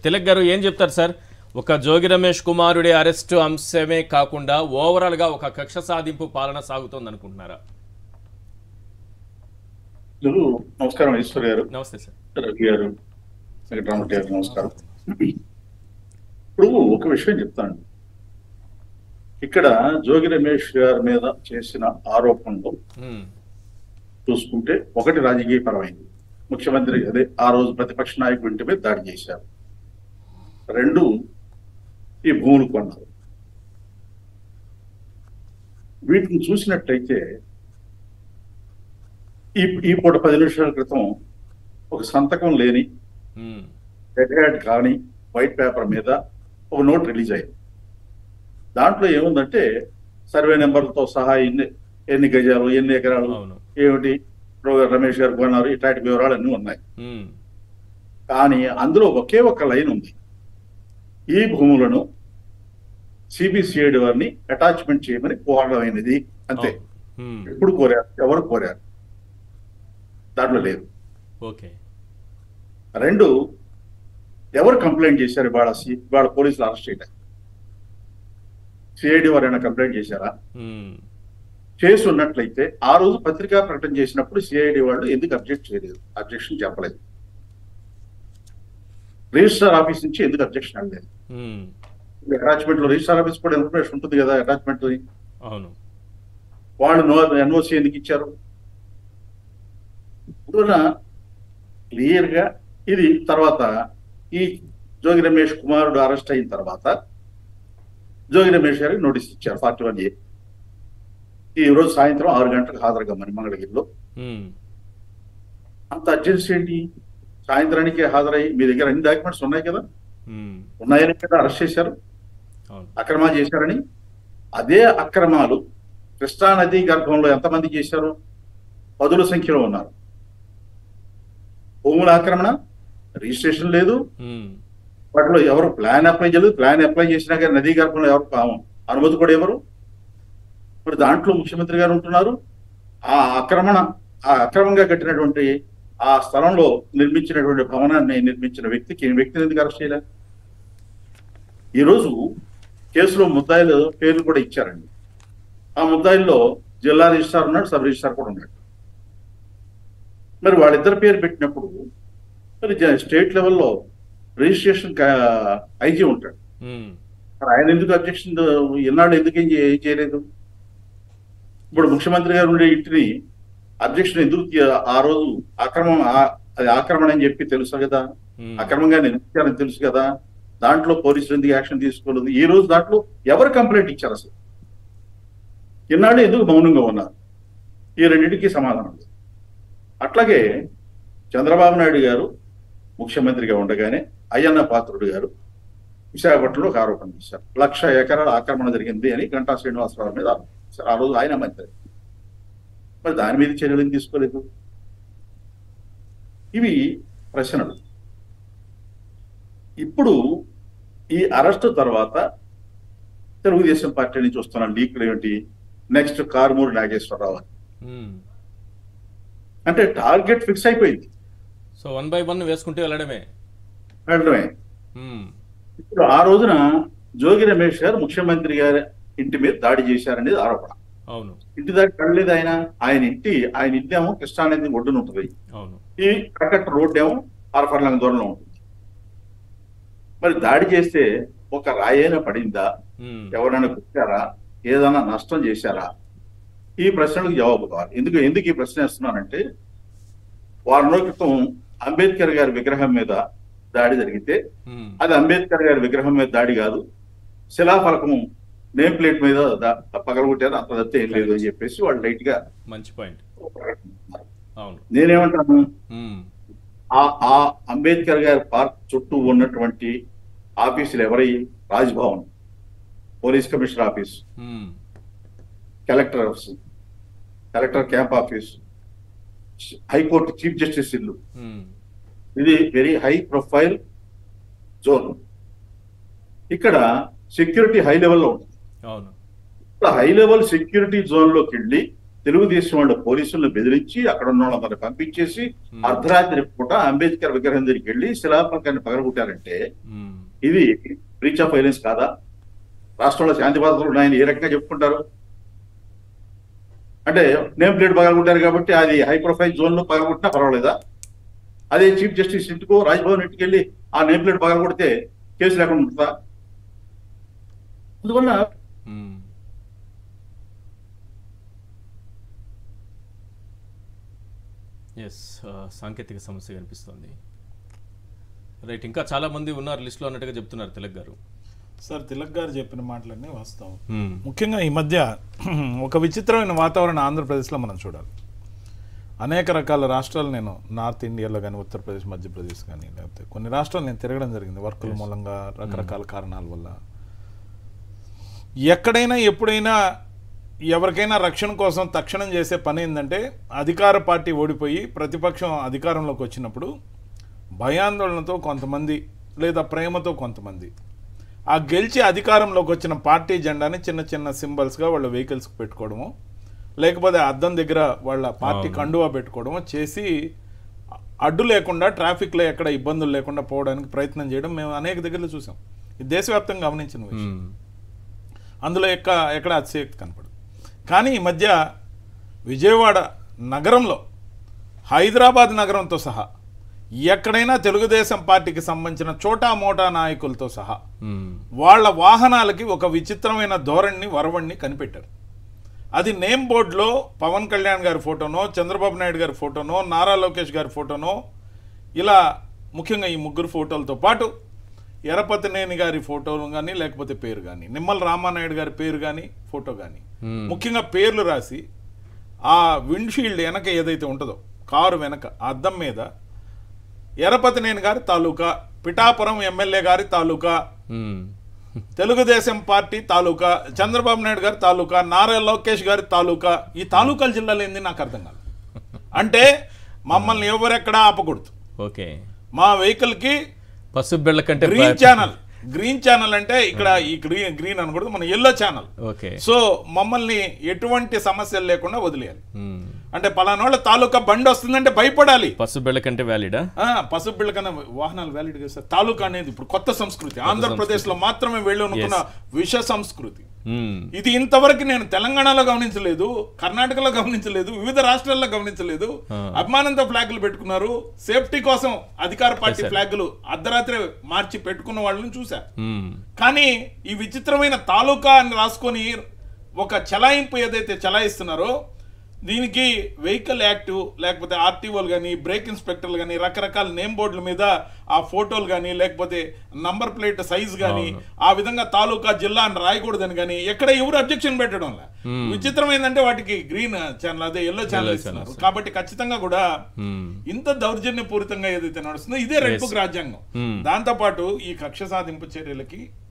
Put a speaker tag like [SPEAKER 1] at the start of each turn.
[SPEAKER 1] తిలక్ గారు ఏం చెప్తారు సార్? ఒక జోగి రమేష్ కుమారుడి అరెస్టు అంశమే కాకుండా ఓవరాల్ గా ఒక కక్ష సాధింపు పాలన సాగుతోంది అనుకుంటున్నారా?
[SPEAKER 2] నమస్కారం ఈశ్వర్ గారు,
[SPEAKER 1] నమస్తే సార్.
[SPEAKER 2] రవి గారు, వెంకటరామరెడ్డి గారు నమస్కారం. ఇప్పుడు ఒక విషయం చెప్తాను. ఇక్కడ జోగి రమేష్ గారి మీద చేసిన ఆరోపణలు చూసుకుంటే, ఒకటి రాజకీయ పరమైంది, ముఖ్యమంత్రి అదే ఆ రోజు ప్రతిపక్ష నాయకుడి ఇంటి మీద దాడి చేశారు. రెండు, ఈ భూములు కొన్నారు. వీటిని చూసినట్లయితే ఈ పూట 10 నిమిషాల క్రితం ఒక సంతకం లేని హెడ్ కానీ వైట్ పేపర్ మీద ఒక నోట్ రిలీజ్ అయింది. దాంట్లో ఏముందంటే సర్వే నెంబర్లతో సహా ఎన్ని గజాలు, ఎన్ని ఎకరాలు, ఏమిటి రమేష్ గారు కొన్నారు, ఇట్లాంటి వివరాలు అన్నీ ఉన్నాయి. కానీ అందులో ఒకే ఒక్క లైన్ ఉంది, ఈ భూములను సిబిసిఐడి వారిని అటాచ్మెంట్ చేయమని కోరడమైనది, అంతే. ఎప్పుడు కోరారు, ఎవరు కోరారు, దాంట్లో లేదు. రెండు, ఎవరు కంప్లైంట్ చేశారు ఇవాళ పోలీసులు అరెస్ట్ చేయడానికి? సిఐడి వారు ఏమైనా కంప్లైంట్ చేశారా? చేసి ఉన్నట్లయితే ఆ రోజు పత్రికా ప్రకటన చేసినప్పుడు సిఐడి వాళ్ళు ఎందుకు అబ్జెక్ట్ చేయలేదు, అబ్జెక్షన్ చెప్పలేదు? రిజిస్ట్రార్ ఆఫీస్ నుంచి ఎందుకు అబ్జెక్షన్ అనలేదు? అటాచ్మెంట్ లో రిజిస్ట్రార్ ఆఫీస్ కూడా ఇన్ఫర్మేషన్ ఉంటుంది కదా అటాచ్మెంట్. వాళ్ళు ఎన్ఓసి ఎందుకు ఇచ్చారు? క్లియర్ గా ఇది తర్వాత ఈ జోగి రమేష్ కుమారుడు అరెస్ట్ అయిన తర్వాత జోగి రమేష్ గారికి నోటీస్ ఇచ్చారు 41A. ఈ రోజు సాయంత్రం 6 గంటలకు హాజరుగమ్మని మంగళగిరిలో. అంత అర్జెన్సీ ఏంటి? సాయంత్రానికి హాజరయ్యి మీ దగ్గర అన్ని డాక్యుమెంట్స్ ఉన్నాయి కదా, ఉన్నాయని కదా అరెస్ట్ చేశారు, అక్రమాలు చేశారని. అదే అక్రమాలు కృష్ణా నది గర్భంలో ఎంతమంది చేశారు? 10ల సంఖ్యలో ఉన్నారు. భూముల ఆక్రమణ, రిజిస్ట్రేషన్ లేదు, వాటిలో ఎవరు ప్లాన్ అప్లై చేయలేదు. ప్లాన్ అప్లై చేసినా కానీ నదీ గర్భంలో ఎవరు అనుమతి కూడా ఎవరు? మరి దాంట్లో ముఖ్యమంత్రి గారు ఉంటున్నారు. ఆ అక్రమంగా కట్టినటువంటి ఆ స్థలంలో నిర్మించినటువంటి భవనాన్ని నిర్మించిన వ్యక్తిని ఎందుకు అరెస్ట్ చేయలేదు? ఈరోజు కేసులో ముద్దాయిలు పేర్లు కూడా ఇచ్చారండి. ఆ ముద్దాయిల్లో జిల్లా రిజిస్ట్రార్ ఉన్నాడు, సబ్ రిజిస్ట్రార్ కూడా ఉన్నాడు. మరి వాళ్ళిద్దరు పేరు పెట్టినప్పుడు మరి స్టేట్ లెవెల్లో రిజిస్ట్రేషన్ ఐజీ ఉంటాడు. మరి ఆయన ఎందుకు అబ్జెక్షన్ ఎన్నాళ్ళు ఎందుకు ఏం చేయలేదు? ఇప్పుడు ముఖ్యమంత్రి గారు ఉండే ఇంటిని అబ్జెక్షన్ ఎందుకు ఆ రోజు అది ఆక్రమణ అని చెప్పి తెలుసు కదా, అక్రమంగా నిర్మించారని తెలుసు కదా, దాంట్లో పోలీసులు ఎందుకు యాక్షన్ తీసుకోలేదు? ఈ రోజు దాంట్లో ఎవరు కంప్లైంట్ ఇచ్చారు? అసలు ఎన్నాళ్ళు ఎందుకు మౌనంగా ఉన్నారు? ఈ రెండింటికి సమాధానం. అట్లాగే చంద్రబాబు నాయుడు గారు ముఖ్యమంత్రిగా ఉండగానే అయ్యన్న పాత్రుడు గారు విశాఖపట్నంలో ఒక ఆరోపణ చేశారు, 1,00,000 ఎకరాల ఆక్రమణ జరిగింది అని గంటా శ్రీనివాసరావు మీద ఆరోపించారు. ఆ రోజు ఆయన మంత్రి. మరి దాని మీద చర్యలు తీసుకోలేదు. ఇవి ప్రశ్నలు. ఇప్పుడు ఈ అరెస్టు తర్వాత తెలుగుదేశం పార్టీ నుంచి వస్తున్న లీకులు ఏమిటి? నెక్స్ట్ కారుమూరి నాగేశ్వరరావు అని, అంటే టార్గెట్ ఫిక్స్ అయిపోయింది.
[SPEAKER 1] సో 1 by 1 వేసుకుంటూ వెళ్ళడమే.
[SPEAKER 2] ఇప్పుడు ఆ రోజున జోగి రమేష్ గారు ముఖ్యమంత్రి గారి ఇంటి మీద దాడి చేశారనేది ఆరోపణ.
[SPEAKER 1] అవును.
[SPEAKER 2] ఇంటి దాడి కడలేదు ఆయన ఇంటి ఏమో కృష్ణానది ఒడ్డున ఉంటుంది, ఈ కటకట్ట రోడ్డు ఏమో అరఫర్లంగ దూరంలో ఉంటుంది. మరి దాడి చేస్తే ఒక రాయైనా పడిందా? ఎవరైనా కుట్టారా? ఏదైనా నష్టం చేశారా? ఈ ప్రశ్నలకు జవాబు కావాలి. ఎందుకు ఈ ప్రశ్న వేస్తున్నానంటే, వారం రోజుల క్రితం అంబేద్కర్ గారి విగ్రహం మీద దాడి జరిగితే అది అంబేద్కర్ గారి విగ్రహం మీద దాడి కాదు, శిలాఫలకం నేమ్ ప్లేట్ మీద పగలగొట్టారు, అంత తప్పితే ఏం లేదు అని చెప్పేసి వాళ్ళు లైట్ గా.
[SPEAKER 1] మంచి పాయింట్.
[SPEAKER 2] నేనేమంటాను, ఆ అంబేద్కర్ గారి పార్క్ చుట్టూ ఉన్నటువంటి ఆఫీసులు ఎవరై? Raj Bhavan, police commissioner office, collector office, collector camp office, high court chief justice ఇల్లు. ఇది వెరీ హై ప్రొఫైల్ జోన్. ఇక్కడ సెక్యూరిటీ హై లెవెల్లో ఉంటుంది. హై లెవెల్ సెక్యూరిటీ జోన్ లోకి వెళ్ళి తెలుగుదేశం వాళ్ళు పోలీసులను బెదిరించి అక్కడ ఉన్న వాళ్ళందరినీ పంపించేసి అర్ధరాత్రి పూట అంబేద్కర్ విగ్రహం దగ్గరికి వెళ్ళి శిలాఫలకాన్ని పగలగొట్టారంటే ఇది బ్రీచ్ ఆఫ్ వైలెన్స్ కాదా? రాష్ట్రంలో శాంతి భద్రతలు ఉన్నాయని ఏ రకంగా చెప్పుకుంటారు? అంటే నేమ్ ప్లేట్ పగలగొట్టారు కాబట్టి అది హై ప్రొఫైల్ జోన్ లో పగలగొట్టినా పర్వాలేదా? అదే చీఫ్ జస్టిస్ ఇంటికో రాజ్భవన్ ఇంటికి వెళ్ళి ఆ నేమ్ ప్లేట్ పగలగొడితే కేసు లేకుండా ఉంటుందా? అందువల్ల
[SPEAKER 1] సాంకేతిక సమస్య కనిపిస్తుంది. రైట్, ఇంకా చాలా మంది ఉన్నారు లిస్టులో అన్నట్టుగా చెప్తున్నారు తిలక్ గారు.
[SPEAKER 3] సార్, తిలక్ గారు చెప్పిన మాటలన్నీ వాస్తవం. ముఖ్యంగా ఈ మధ్య ఒక విచిత్రమైన వాతావరణం ఆంధ్రప్రదేశ్లో మనం చూడాలి. అనేక రకాల రాష్ట్రాలు, నేను నార్త్ ఇండియాలో కానీ ఉత్తరప్రదేశ్, మధ్యప్రదేశ్ కానీ, లేకపోతే కొన్ని రాష్ట్రాలు నేను తిరగడం జరిగింది వర్కుల మూలంగా, రకరకాల కారణాల వల్ల. ఎక్కడైనా ఎప్పుడైనా ఎవరికైనా రక్షణ కోసం తక్షణం చేసే పని ఏంటంటే, అధికార పార్టీ ఓడిపోయి ప్రతిపక్షం అధికారంలోకి వచ్చినప్పుడు భయాందోళనతో కొంతమంది లేదా ప్రేమతో కొంతమంది ఆ గెలిచి అధికారంలోకి వచ్చిన పార్టీ జెండాని చిన్న చిన్న సింబల్స్గా వాళ్ళ వెహికల్స్కి పెట్టుకోవడము, లేకపోతే అద్దం దగ్గర వాళ్ళ పార్టీ కండువా పెట్టుకోవడము చేసి అడ్డు లేకుండా, ట్రాఫిక్లో ఎక్కడ ఇబ్బందులు లేకుండా పోవడానికి ప్రయత్నం చేయడం మేము అనేక దగ్గరలో చూసాం. ఇది దేశవ్యాప్తంగా గమనించిన విషయం. అందులో ఎక్కడ అతిశయక్తి కనపడదు. కానీ ఈ మధ్య విజయవాడ నగరంలో, హైదరాబాద్ నగరంతో సహా ఎక్కడైనా తెలుగుదేశం పార్టీకి సంబంధించిన చోటా మోటా నాయకులతో సహా వాళ్ళ వాహనాలకి ఒక విచిత్రమైన ధోరణిని, వరవణ్ణి కనిపెట్టారు. అది నేమ్ బోర్డులో పవన్ కళ్యాణ్ గారి ఫోటోనో, చంద్రబాబు నాయుడు గారి ఫోటోనో, నారా లోకేష్ గారి ఫోటోనో, ఇలా ముఖ్యంగా ఈ ముగ్గురు ఫోటోలతో పాటు ఎరపతినేని గారి ఫోటోలు కానీ, లేకపోతే పేరు కానీ, నిమ్మల రామానాయుడు గారి పేరు కానీ, ఫోటో కానీ, ముఖ్యంగా పేర్లు రాసి ఆ విండ్షీల్డ్ వెనక ఏదైతే ఉంటుందో కారు వెనక అద్దం మీద ఎరపతినేని గారి తాలూకా, పిఠాపురం ఎమ్మెల్యే గారి తాలూకా, తెలుగుదేశం పార్టీ తాలూకా, చంద్రబాబు నాయుడు గారి తాలూకా, నారా లోకేష్ గారి తాలూకా. ఈ తాలూకాల జిల్లాలో ఏంది నాకు అర్థం కాదు. అంటే మమ్మల్ని ఎవరెక్కడా ఆపకూడదు.
[SPEAKER 1] ఓకే,
[SPEAKER 3] మా వెహికల్ కి
[SPEAKER 1] పసుపు బిళ్ళ కంటే
[SPEAKER 3] గ్రీన్ ఛానల్ అంటే ఇక్కడ ఈ గ్రీన్ అనకూడదు, మన ఎల్లో ఛానల్. సో మమ్మల్ని ఎటువంటి సమస్యలు లేకుండా వదిలేయాలి. అంటే పలానోళ్ళ తాలూకా బండి వస్తుందంటే భయపడాలి.
[SPEAKER 1] పసుపు బిళ్ళ కంటే వ్యాలిడా?
[SPEAKER 3] పసుపు బిళ్ళ కన్నా వాహనాలు వ్యాలిడ్ కదా సార్. తాలూకా అనేది ఇప్పుడు కొత్త సంస్కృతి, ఆంధ్రప్రదేశ్ లో మాత్రమే వెళ్ళనుకున్న విష సంస్కృతి. ఇది ఇంతవరకు నేను తెలంగాణలో గమనించలేదు, కర్ణాటకలో గమనించలేదు, వివిధ రాష్ట్రాల్లో గమనించలేదు. అభిమానంతో ఫ్లాగులు పెట్టుకున్నారు. సేఫ్టీ కోసం అధికార పార్టీ ఫ్లాగులు అర్ధరాత్రి మార్చి పెట్టుకున్న వాళ్ళని చూసా. కానీ ఈ విచిత్రమైన తాలూకా అని రాసుకొని ఒక చలాయింపు ఏదైతే చలాయిస్తున్నారో, దీనికి వెహికల్ యాక్ట్ లేకపోతే ఆర్టీఓలు కానీ, బ్రేక్ ఇన్స్పెక్టర్లు కానీ, రకరకాల నేమ్ బోర్డుల మీద ఆ ఫోటోలు కానీ, లేకపోతే నంబర్ ప్లేట్ సైజ్ కానీ, ఆ విధంగా తాలూకా జిల్లా అని రాయకూడదని కానీ ఎక్కడ ఎవరు అబ్జెక్షన్ పెట్టడం. విచిత్రం ఏంటంటే వాటికి గ్రీన్ ఛానల్, అదే ఎల్లో ఛానల్ ఇస్తున్నారు. కాబట్టి ఖచ్చితంగా కూడా ఇంత దౌర్జన్యపూరితంగా ఏదైతే నడుస్తుందో ఇదే రెడ్ బుక్ రాజ్యాంగం. దాంతో పాటు ఈ కక్ష సాధింపు చర్యలకి